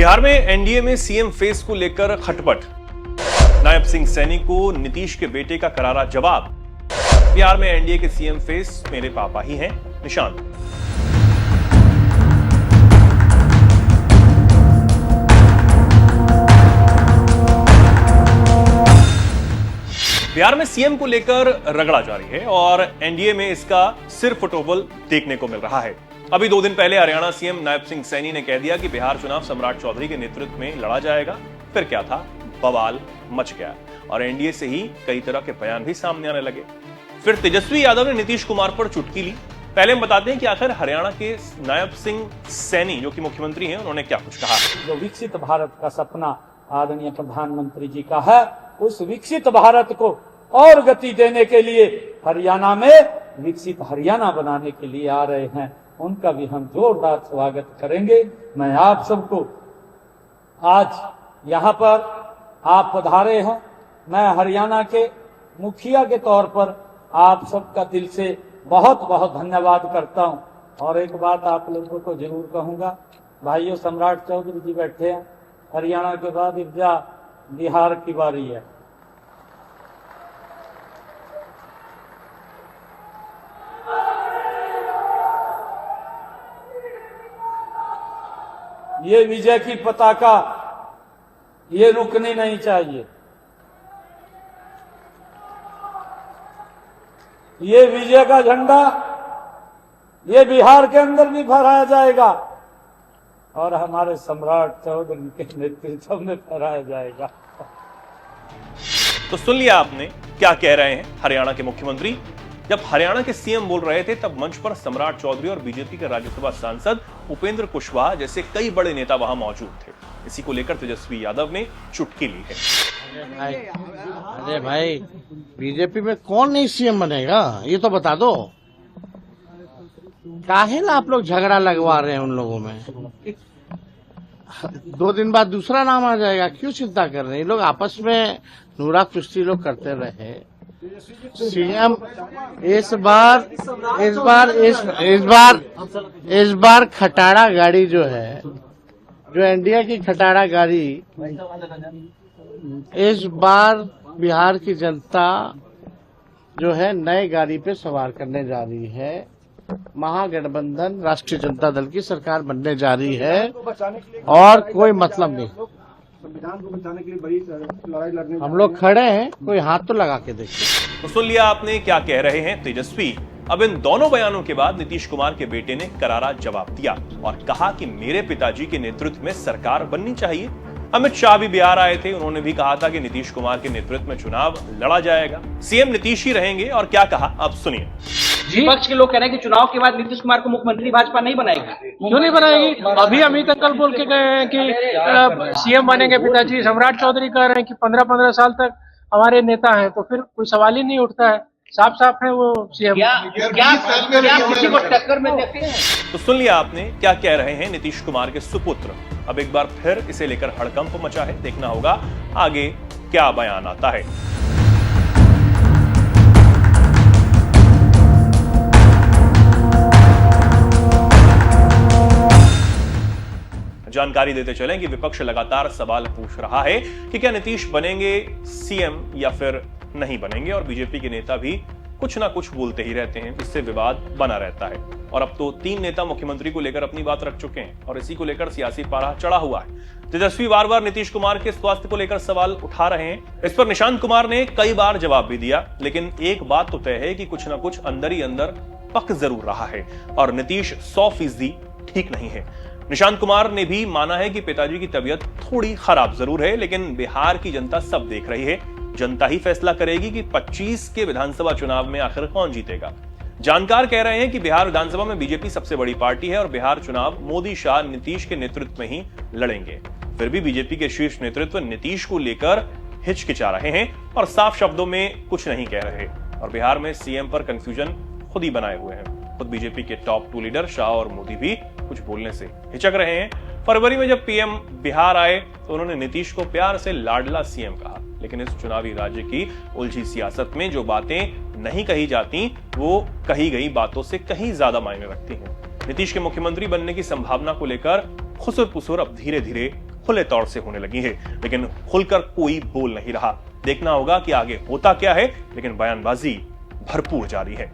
बिहार में एनडीए में CM face को लेकर खटपट। नायब सिंह सैनी को नीतीश के बेटे का करारा जवाब। बिहार में एनडीए के सीएम फेस मेरे पापा ही हैं, निशांत। बिहार में सीएम को लेकर रगड़ा जारी है और एनडीए में इसका सिर फुटोबल देखने को मिल रहा है। अभी 2 दिन पहले हरियाणा सीएम नायब सिंह सैनी ने कह दिया कि बिहार चुनाव सम्राट चौधरी के नेतृत्व में लड़ा जाएगा। फिर क्या था, बवाल मच गया और एनडीए से ही कई तरह के बयान भी सामने आने लगे। फिर तेजस्वी यादव ने नीतीश कुमार पर चुटकी ली। पहले हम बताते हैं कि आखिर हरियाणा के नायब सिंह सैनी जो कि मुख्यमंत्री हैं, उन्होंने क्या कुछ कहा। जो विकसित भारत का सपना आदरणीय प्रधानमंत्री जी का है, उस विकसित भारत को और गति देने के लिए हरियाणा में विकसित हरियाणा बनाने के लिए आ रहे हैं, उनका भी हम जोरदार स्वागत करेंगे। मैं आप सबको आज यहाँ पर आप पधारे हैं, मैं हरियाणा के मुखिया के तौर पर आप सबका दिल से बहुत बहुत धन्यवाद करता हूँ। और एक बात आप लोगों को जरूर कहूंगा, भाइयों, सम्राट चौधरी जी बैठे हैं, हरियाणा के बाद इब्जा बिहार की बारी है। ये विजय की पताका ये रुकनी नहीं चाहिए। ये विजय का झंडा ये बिहार के अंदर भी फहराया जाएगा और हमारे सम्राट चौधरी के नेतृत्व में फहराया जाएगा। तो सुन लिया आपने क्या कह रहे हैं हरियाणा के मुख्यमंत्री। जब हरियाणा के सीएम बोल रहे थे तब मंच पर सम्राट चौधरी और बीजेपी के राज्यसभा सांसद उपेंद्र कुशवाहा जैसे कई बड़े नेता वहां मौजूद थे। इसी को लेकर तेजस्वी यादव ने चुटकी ली है। अरे भाई, बीजेपी में कौन नहीं सीएम बनेगा, ये तो बता दो। काहे ना आप लोग झगड़ा लगवा रहे हैं उन लोगों में। 2 दिन बाद दूसरा नाम आ जाएगा, क्यों चिंता कर रहे हैं? ये लोग आपस में नूरा कुश्ती लोग करते रहे। सीएम इस बार खटारा गाड़ी जो है, जो एनडीए की खटारा गाड़ी, इस बार बिहार की जनता जो है नए गाड़ी पे सवार करने जा रही है। महागठबंधन राष्ट्रीय जनता दल की सरकार बनने जा रही है और कोई मतलब नहीं। संविधान को बचाने के लिए बड़ी लड़ाई लड़ने हम लोग खड़े हैं, कोई हाथ तो लगा के देखिए। तो सुन लिया आपने क्या कह रहे हैं तेजस्वी। अब इन दोनों बयानों के बाद नीतीश कुमार के बेटे ने करारा जवाब दिया और कहा कि मेरे पिताजी के नेतृत्व में सरकार बननी चाहिए। अमित शाह भी बिहार आए थे, उन्होंने भी कहा था कि नीतीश कुमार के नेतृत्व में चुनाव लड़ा जाएगा, सीएम नीतीश ही रहेंगे। और क्या कहा, अब सुनिए। विपक्ष के लोग कह रहे हैं कि चुनाव के बाद नीतीश कुमार को मुख्यमंत्री भाजपा नहीं बनाएगी। क्यों नहीं बनाएगी? अभी अमित अंकल बोल के गए हैं कि सीएम बनेंगे पिताजी। सम्राट चौधरी कह रहे हैं कि 15-15 साल तक हमारे नेता हैं, तो फिर कोई सवाल ही नहीं उठता है। साफ साफ है वो सीएम। क्या किसी को टक्कर में देखते हैं? तो सुन लिया आपने क्या कह रहे हैं नीतीश कुमार के सुपुत्र। अब एक बार फिर इसे लेकर हड़कंप मचा है, देखना होगा आगे क्या बयान आता है। जानकारी देते चलें कि विपक्ष लगातार सवाल पूछ रहा है कि क्या नीतीश बनेंगे सीएम या फिर नहीं बनेंगे, और बीजेपी के नेता भी कुछ ना कुछ बोलते ही रहते हैं, जिससे विवाद बना रहता है। और अब तो 3 नेता मुख्यमंत्री को लेकर अपनी बात रख चुके हैं और इसी को लेकर सियासी पारा चढ़ा हुआ है। तेजस्वी बार बार नीतीश कुमार के स्वास्थ्य को लेकर सवाल उठा रहे हैं। इस पर निशांत कुमार ने कई बार जवाब भी दिया, लेकिन एक बात तो तय है कि कुछ ना कुछ अंदर ही अंदर पक जरूर रहा है और नीतीश 100% ठीक नहीं है। निशांत कुमार ने भी माना है कि पिताजी की तबीयत थोड़ी खराब जरूर है, लेकिन बिहार की जनता सब देख रही है। जनता ही फैसला करेगी कि 25 के विधानसभा चुनाव में आखिर कौन जीतेगा। जानकार कह रहे हैं कि बिहार विधानसभा में बीजेपी सबसे बड़ी पार्टी है और बिहार चुनाव मोदी शाह नीतीश के नेतृत्व में ही लड़ेंगे। फिर भी बीजेपी के शीर्ष नेतृत्व नीतीश को लेकर हिचकिचा रहे हैं और साफ शब्दों में कुछ नहीं कह रहे। और बिहार में सीएम पर कंफ्यूजन खुद ही बनाए हुए हैं। खुद बीजेपी के टॉप 2 लीडर शाह और मोदी भी कुछ बोलने से हिचक रहे हैं। फरवरी में जब पीएम बिहार आए तो उन्होंने नीतीश को प्यार से लाडला सीएम कहा, लेकिन इस चुनावी राज्य की उलझी सियासत में जो बातें नहीं कही जाती वो कही गई बातों से कहीं ज्यादा मायने रखती हैं। नीतीश के मुख्यमंत्री बनने की संभावना को लेकर खुसुर पुसुर अब धीरे धीरे खुले तौर से होने लगी है, लेकिन खुलकर कोई बोल नहीं रहा। देखना होगा कि आगे होता क्या है, लेकिन बयानबाजी भरपूर जारी है।